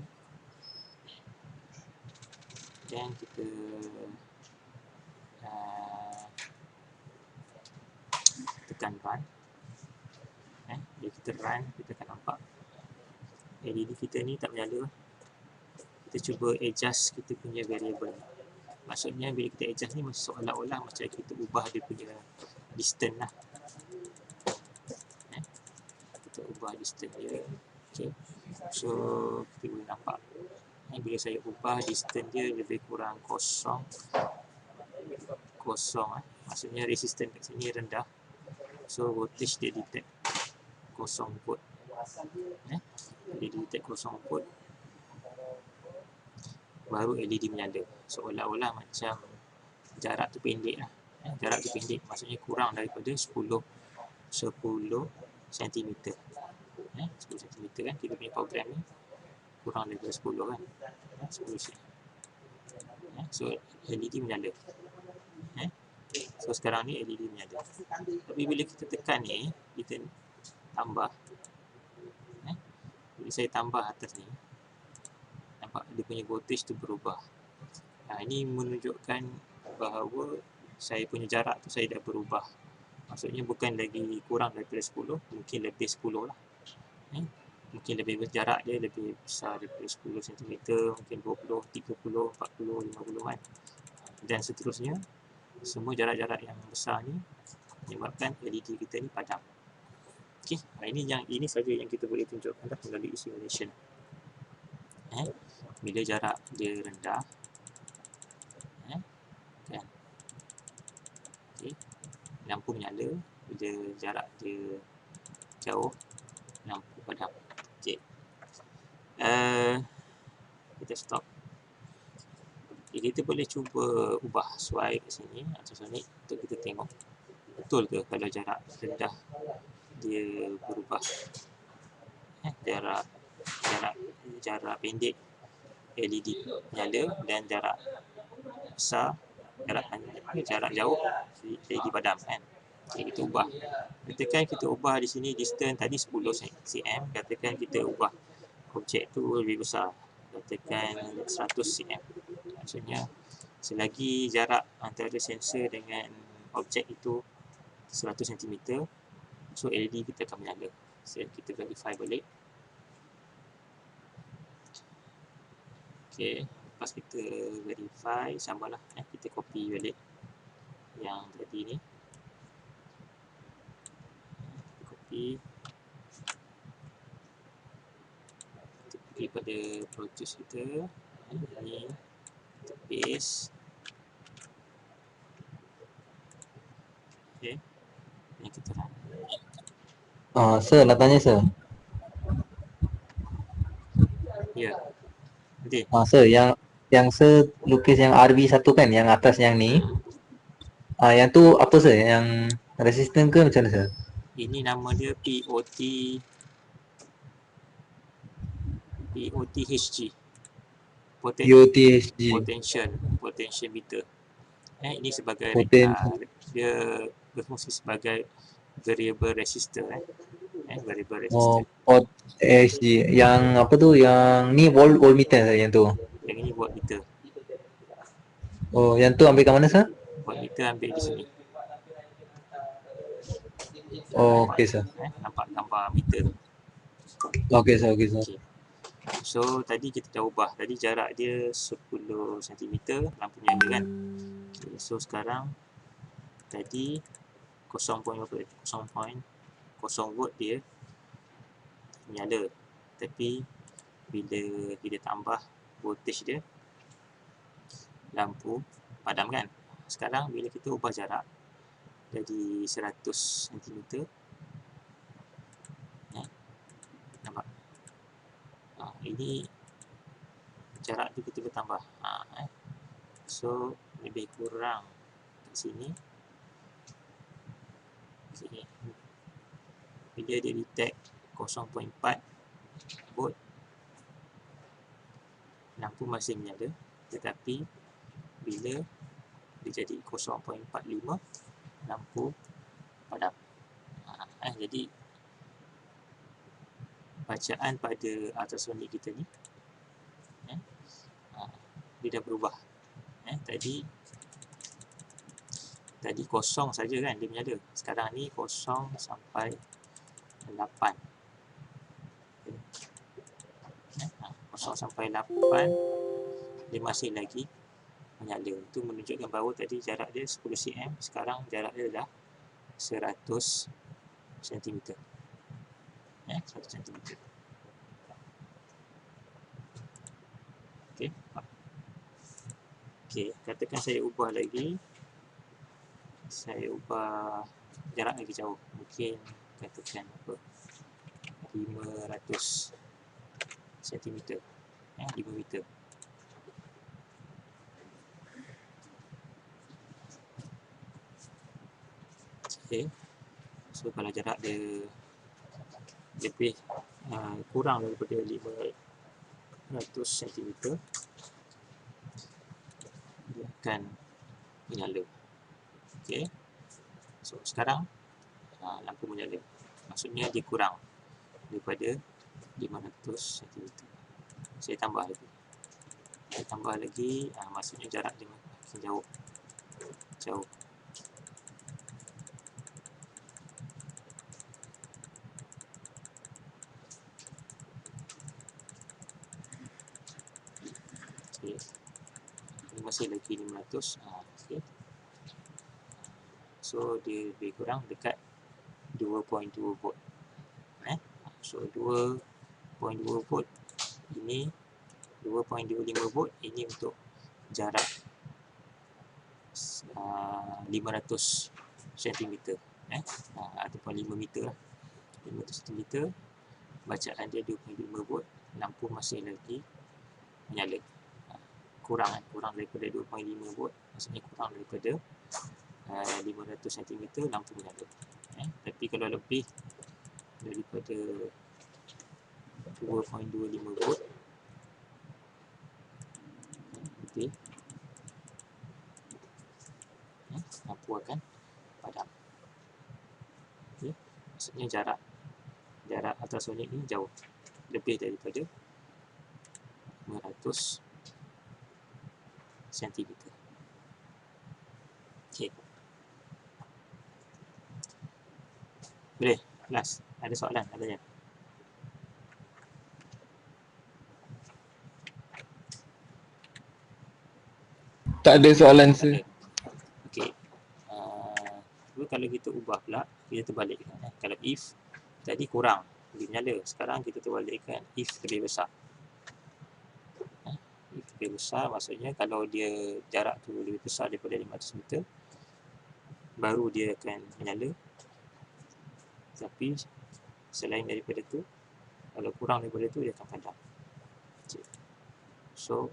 Dan kita tekan run. Bila kita run, kita akan nampak LED kita ni tak menyala. Kita cuba adjust kita punya variable. Maksudnya bila kita adjust ni seolah-olah macam kita ubah dia punya distance lah. Kita ubah distance dia. Okay. So kita boleh nampak bila saya ubah distance dia lebih kurang kosong. Maksudnya resistance kat sini rendah. So voltage dia detect 0 volt. Dia detect 0 volt, baru LED menyala. Seolah-olah macam jarak tu pendek lah. Jarak tu pendek maksudnya kurang daripada 10 cm. 10 cm kan, kita punya program ni kurang daripada 10 kan, 10 cm. So LED menyala. So sekarang ni LED menyala. Tapi bila kita tekan ni, kita tambah. Bila saya tambah atas ni, nampak dia punya voltage tu berubah. Ini menunjukkan bahawa saya punya jarak tu saya dah berubah. Maksudnya bukan lagi kurang daripada 10, mungkin lebih 10 lah. Mungkin lebih jarak dia lebih besar daripada 10 cm, mungkin 20, 30, 40, 50 kan. Dan seterusnya, semua jarak-jarak yang besar ni menyebabkan LED kita ni padam. Okey, ini saja yang kita boleh tunjukkan melalui simulation. Bila jarak dia rendah, kan? Okey, lampu menyala. Bila jarak dia jauh, lampu padam. Okey. Kita stop. Kita boleh cuba ubah suai kat sini ultrasonic untuk kita tengok betul ke kalau jarak rendah dia berubah. Jarak pendek LED nyala dan jarak besar, jarak jauh LED padam kan. Okay, kita ubah. Katakan kita ubah di sini distance tadi 10 cm, katakan kita ubah objek tu lebih besar, katakan 100 cm. Maksudnya selagi jarak antara sensor dengan objek itu 100 cm, so LED kita akan menyala. So kita verify balik. Okey, lepas kita verify, samalah kita copy balik yang tadi ni. Copy. Kita pergi pada produce kita. Ini kita paste. Okey, ini kita run. Sir, nak tanya sir. Ya. Okey. Sir, yang sir lukis yang RV1 kan, yang atas yang ni. Yang tu apa sir? Yang resistant ke macam mana sir? Ini nama dia POTHG. POTHG. Potential meter. Ini sebagai dia berfungsi sebagai variable resistor. Variable resistor. POTHG. Yang apa tu? Yang ni voltmeter yang tu. Yang ini voltmeter. Yang tu ambil kat mana sir? Voltmeter ambil di sini. Okey sir. Nampak gambar meter tu. Okey sir. Okay. So tadi kita dah ubah. Tadi jarak dia 10 cm, lampu nyala kan. Okay, so sekarang tadi 0.0 volt dia nyala. Tapi bila kita tambah voltage dia, lampu padam kan. Sekarang bila kita ubah jarak jadi 100 cm, nampak? Ini jarak tu kita bertambah. So lebih kurang kat sini. Okay. Bila dia detect 0.4 volt, lampu masih menyala, tetapi bila dia jadi 0.45, lampu padam. Jadi bacaan pada ultrasonic kita ni dia dah berubah. Tadi kosong saja kan dia menyala. Sekarang ni 0 sampai 8. 0 sampai 8 dia masih lagi menyala. Itu menunjukkan bahawa tadi jarak dia 10 cm, sekarang jarak dia dah 100 cm. 100 cm. Okey. Okey, katakan saya ubah lagi. Saya ubah jarak lagi jauh. Mungkin katakan apa? 500 cm. 5 meter. Okay. So kalau jarak dia lebih kurang daripada 500 cm, dia akan menyala. Okay. So sekarang lampu menyala, maksudnya dia kurang daripada 500 cm. Saya tambah lagi. Maksudnya jarak dia makin jauh. Okay. Ini masih lagi 500. Okay. So dia lebih kurang dekat 2.2 volt. So 2.2 volt ini, 2.25 volt ini untuk jarak 500 cm, ataupun 5 meter lah. 500 cm, bacaan dia 2.5 volt, lampu masih lagi menyala. Kurang daripada 2.5 volt, maksudnya kurang daripada 500 cm, lampu menyala. Tapi kalau lebih daripada 2.25 volt, okay, lampu akan padam. Okay. Maksudnya jarak ultrasonik ni jauh, lebih daripada 500 cm. Okay. Boleh? Last. Ada soalan? Adanya? Tak ada soalan sir. Okay. Kalau kita ubah pula, kita terbalikkan. Kalau if tadi kurang, dia menyala. Sekarang kita terbalikkan, if lebih besar. If lebih besar, maksudnya kalau dia jarak tu lebih besar daripada 500 meter, baru dia akan menyala. Tapi selain daripada tu, kalau kurang daripada tu, dia akan padam. Okay. So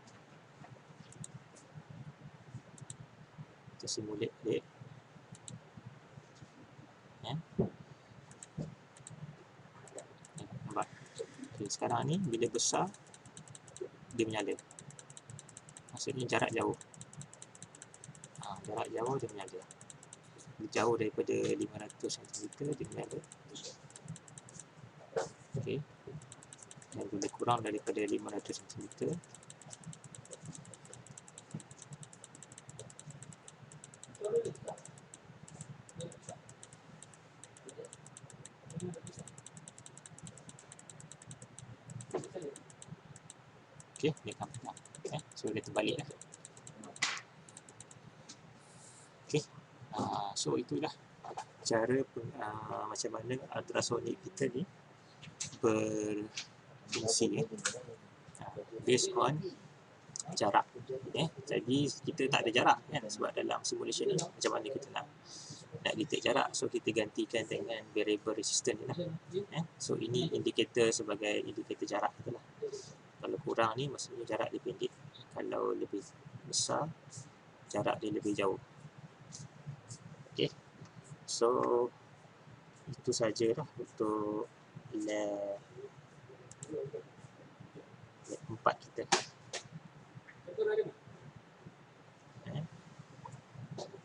kita simulate dia. Nampak? Okay, sekarang ni bila besar dia menyala, maksudnya jarak jauh. Jarak jauh dia menyala. Jauh daripada 500 cm dia menyala. Okay. Dan bila kurang daripada 500 cm, okay, dia akan padam. So dia terbalik lah. Okay. So itulah cara macam mana ultrasonik kita ni berfungsi, based on jarak. Jadi kita tak ada jarak kan, sebab dalam simulation ni macam mana kita nak detect jarak. So kita gantikan dengan variable resistance ni lah. So ini indikator sebagai indikator jarak kita lah. Kalau kurang ni maksudnya jarak dia pendek, kalau lebih besar jarak dia lebih jauh. Okay. So itu sajalah untuk lab 4 kita.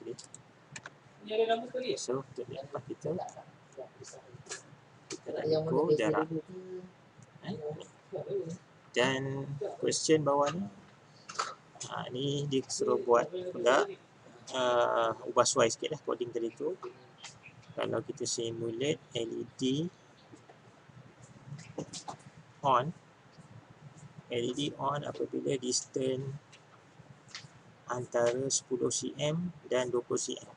Okay. So untuk lab 4 kita nak ukur jarak. Dan question bawah ni, ni dia suruh buat pula ubah suai sikit lah coding tadi tu. Kalau kita simulate LED on apabila distance antara 10 cm dan 20 cm.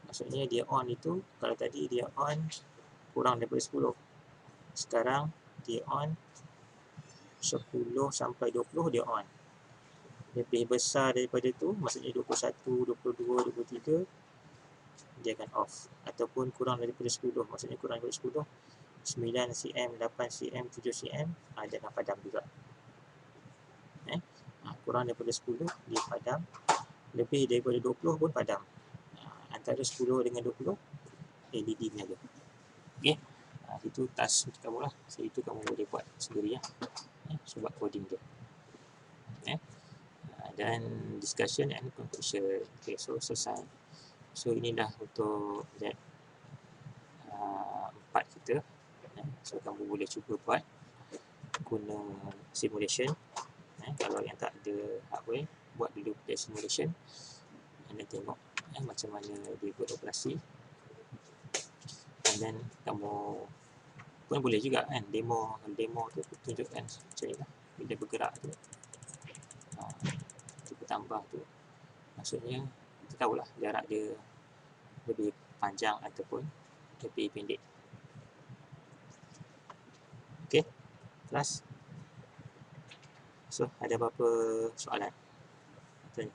Maksudnya dia on itu, kalau tadi dia on kurang daripada 10, sekarang dia on 10 sampai 20 dia on. Lebih besar daripada tu, maksudnya 21, 22, 23, dia akan off. Ataupun kurang daripada 10, maksudnya kurang daripada 10, 9 cm, 8 cm, 7 cm, dia akan padam juga. Kurang daripada 10 dia padam, lebih daripada 20 pun padam. antara 10 dengan 20 LED ni ada. Okey. Itu task untuk kamu lah. So itu kamu boleh buat sendiri lah. So buat coding dia. Dan discussion and conclusion. Okay, so selesai. So inilah untuk lab 4 kita. So kamu boleh cuba buat guna simulation. Kalau yang tak ada hardware, buat dulu play simulation dan tengok macam mana dia beroperasi. Dan kamu pun boleh juga kan demo tu tunjukkan macam ni lah bila bergerak tu. Kita tambah tu, maksudnya kita tahulah jarak dia lebih panjang ataupun lebih pendek. Okey, kelas. So ada apa-apa soalan? Tanya.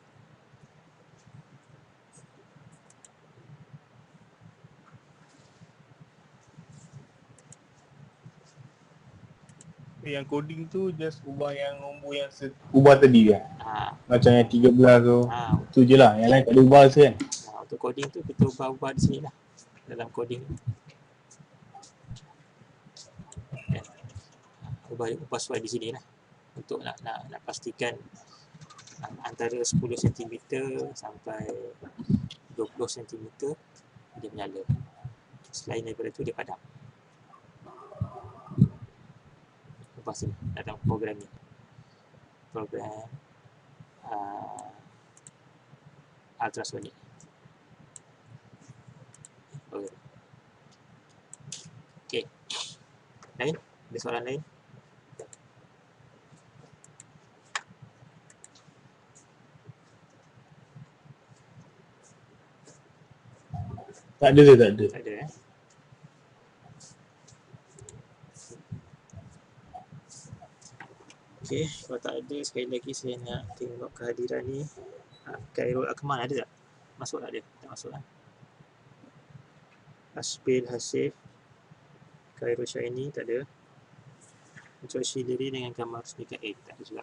Yang coding tu just ubah yang nombor yang ubah tadi kan? Macam yang 13 tu. Tu je lah, yang lain tak ada ubah kan? Untuk coding tu kita ubah-ubah di sini lah. Dalam coding ni. Ubah sesuai di sini lah. Untuk nak pastikan antara 10 cm sampai 20 cm dia menyala. Selain daripada tu dia padam. Ubah sini dalam program ni. Program ultrasonic. Okey. Lain? Ada soalan lain? Tak ada. Tak ada Okey, kalau tak ada, sekali lagi saya nak tengok kehadiran ni. Khairul Akmal ada tak? Masuk tak dia? Tak masuk kan? Asbil Hasif, Khairul Syaini tak ada. Joshi Liri dengan Kamal Mikael tak ada juga.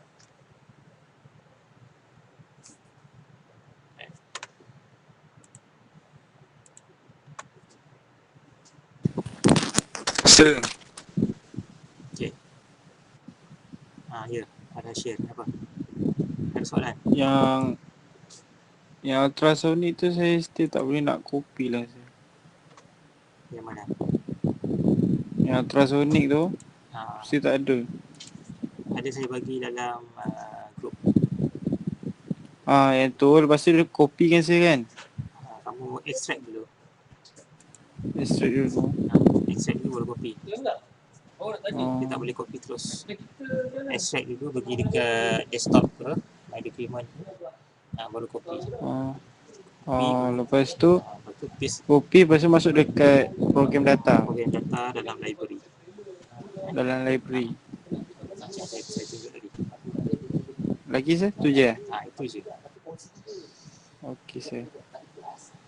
Sir. Okey. Ya, ada share apa? Ada soalan? Yang ultrasonic tu saya still tak boleh nak copy lah sir. Yang mana? Yang ultrasonic tu still tak ada. Ada saya bagi dalam grup. Yang tu lepas tu dia copy kan sir kan? Kamu extract dulu. Extract dulu. Extract dulu baru copy. Dia tak boleh copy terus. Extract dulu, pergi dekat desktop ke, my document tu, baru copy. Lepas tu copy, lepas tu masuk dekat program data. Program data dalam library. Dalam library. Saya tunjuk tadi. Lagi sir? Tu je? Itu je. Okey sir.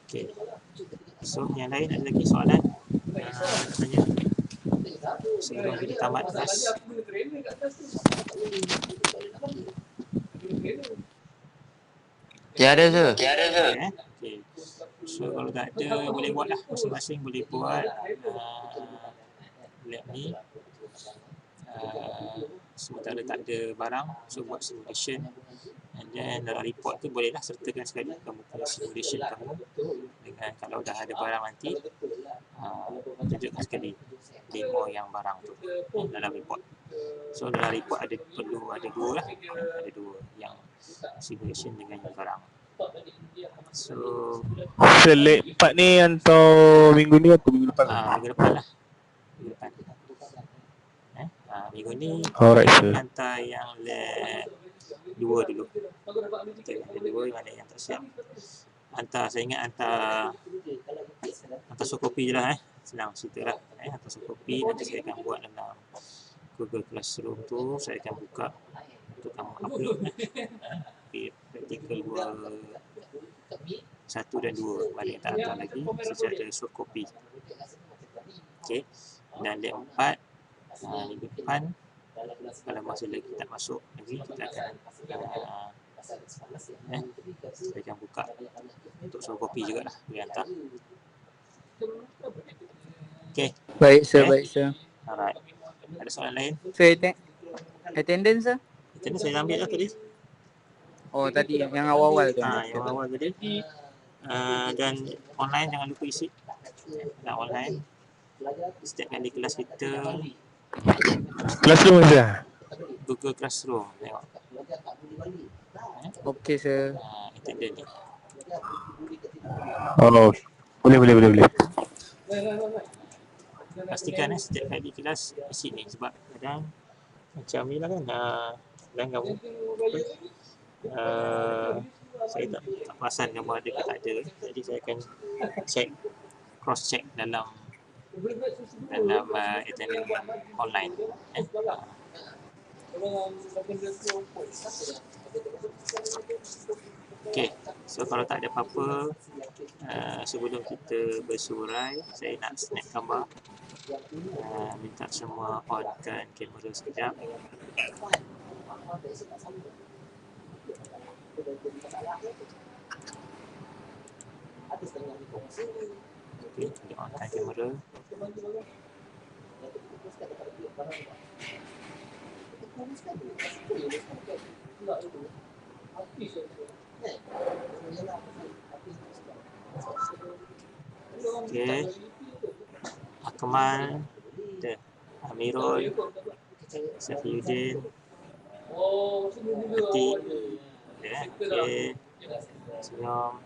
Okey. So yang lain ada lagi soalan? Tanya. Sebelum kita tamat kelas. Tiada sir. Okay. So kalau tak ada, boleh buat lah. Masing-masing boleh buat lab ni. Sementara tak ada barang, so buat simulation. And then dalam report tu bolehlah sertakan sekali kamu punya simulation kamu dengan kalau dah ada barang nanti tunjukkan sekali demo yang barang tu dalam report. So dalam report perlu ada dua lah, ada dua yang simulation dengan yang barang. So lab 4 ni atau minggu ni atau minggu depan? Minggu depan lah. Minggu depan. Minggu ni hantar yang lab 2 dulu. Kita ada 2 mana yang tak siap. Saya ingat hantar soft copy je lah senang cerita lah. Hantar soft copy, nanti saya akan buat dalam Google Classroom tu, saya akan buka untuk kamu upload practical 1 dan 2 mana yang tak hantar lagi secara soft copy. Okay. Dan lab 4 minggu depan, kalau masih lagi tak masuk lagi, kita akan Saya akan buka untuk suruh kopi jugalah, boleh hantar. Okay, Baik sir, Okay. baik sir. alright. Ada soalan lain? Sir, attendance sir? Macam mana saya ambil lah tadi? Oh tadi yang awal-awal tu. Yang awal tadi. Dan online jangan lupa isi. Dan online setiap kali kelas kita Classroom je. Google Classroom tengok. Okey sir. Attendance ni. Oh, boleh. Pastikan setiap kali kelas isi ni, sebab kadang macam ni lah kan, dan kamu saya tak perasan kamu ada ke tak ada, jadi saya akan cross check dalam attendance online. Okay, so kalau tak ada apa-apa, sebelum kita bersurai, saya nak snap gambar. Minta semua onkan kamera sekejap. Okay, kita onkan kamera. Okay, Akmal, Amirul, Safiuddin, Atik, okay, senyum.